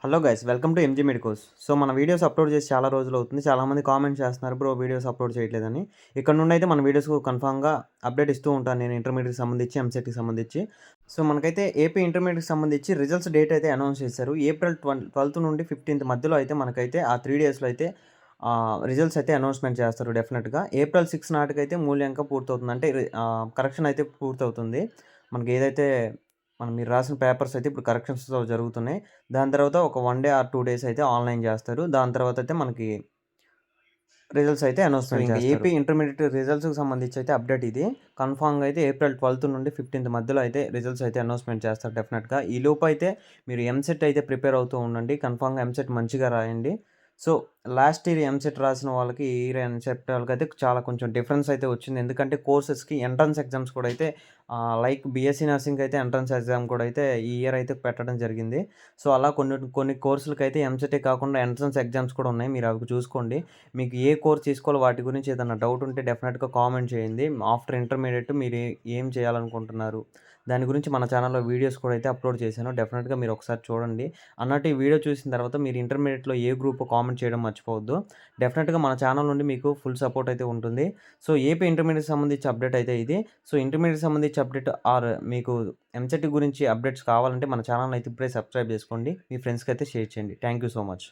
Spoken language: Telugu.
Hello guys welcome to MG medicos. So మన వీడియోస్ అప్లోడ్ చేసి చాలా రోజులు అవుతుంది. చాలామంది కామెంట్ చేస్తున్నారు బ్రో వీడియోస్ అప్లోడ్ చేయట్లేదని. ఇక్కడ నుండి అయితే మన వీడియోస్ కన్ఫామ్గా అప్డేట్ ఇస్తూ ఉంటాను నేను ఇంటర్మీడియట్కి సంబంధించి ఎంసెట్కి సంబంధించి. సో మనకైతే ఏపీ ఇంటర్మీడియట్కి సంబంధించి రిజల్ట్స్ డేట్ అయితే అనౌన్స్ చేశారు. ఏప్రిల్ 12th నుండి 15th మధ్యలో అయితే మనకైతే ఆ 3 డేస్లో అయితే రిజల్ట్స్ అయితే అనౌన్స్మెంట్ చేస్తారు డెఫినెట్గా. ఏప్రిల్ 6 నాటికైతే మూల్యాంకం పూర్తవుతుంది. అంటే కరెక్షన్ అయితే పూర్తవుతుంది. మనకి ఏదైతే మీరు రాసిన పేపర్స్ అయితే ఇప్పుడు కరెక్షన్స్‌తో జరుగుతున్నాయి. దాని తర్వాత ఒక 1 డే ఆర్ 2 డేస్ అయితే ఆన్‌లైన్ చేస్తారు. దాని తర్వాత అయితే మనకి రిజల్ట్స్ అయితే అనౌన్స్‌మెంట్ చేస్తారు. ఏపీ ఇంటర్మీడియేట్ రిజల్ట్స్‌కి సంబంధించి అయితే అప్డేట్ ఇది. కన్ఫర్మ్‌గా అయితే ఏప్రిల్ 12 నుండి 15 మధ్యలో అయితే రిజల్ట్స్ అయితే అనౌన్స్‌మెంట్ చేస్తారు డెఫినెట్‌గా. ఈలోపు అయితే మీరు ఎంసెట్ అయితే ప్రిపేర్ అవుతూ ఉండండి. కన్ఫర్మ్‌గా ఎంసెట్ మంచిగా రాయండి. సో లాస్ట్ ఇయర్ ఎంసెట్ రాసిన వాళ్ళకి ఈ ఇయర్ ఎంసెట్ వాళ్ళకైతే చాలా కొంచెం డిఫరెన్స్ అయితే వచ్చింది. ఎందుకంటే కోర్సెస్‌కి ఎంట్రన్స్ ఎగ్జామ్స్ కూడా అయితే లైక్ బీఎస్సీ నర్సింగ్‌కి అయితే ఎంట్రన్స్ ఎగ్జామ్ కూడా అయితే ఈ ఇయర్ అయితే పెట్టడం జరిగింది. సో అలా కొన్ని కొన్ని కోర్సులకైతే ఎంసెటే కాకుండా ఎంట్రన్స్ ఎగ్జామ్స్ కూడా ఉన్నాయి. మీరు అవి చూసుకోండి. మీకు ఏ కోర్స్ తీసుకోవాలో వాటి గురించి ఏదైనా డౌట్ ఉంటే డెఫినెట్‌గా కామెంట్ చేయండి. ఆఫ్టర్ ఇంటర్మీడియేట్ మీరు ఏం చేయాలనుకుంటున్నారు? దాని గురించి మన ఛానల్‌లో వీడియోస్ కూడా అయితే అప్లోడ్ చేశాను. డెఫినెట్‌గా మీరు ఒకసారి చూడండి. అన్నట్టు ఈ వీడియో చూసిన తర్వాత మీరు ఇంటర్మీడియేట్‌లో ఏ గ్రూపో కామెంట్ చేయడం మర్చిపోవద్దు. డెఫినెట్‌గా మన ఛానల్ నుండి మీకు ఫుల్ సపోర్ట్ అయితే ఉంటుంది. సో ఏపీ ఇంటర్మీడియేట్‌కి సంబంధించి అప్డేట్ అయితే ఇది. సో ఇంటర్మీడియేట్‌కి సంబంధించి అప్డేట్ ఆర్ మీకు ఎంసెట్ గురించి అప్డేట్స్ కావాలంటే మన ఛానల్‌ని అయితే ఇప్పుడే సబ్స్క్రైబ్ చేసుకోండి. మీ ఫ్రెండ్స్‌కి అయితే షేర్ చేయండి. Thank you so much.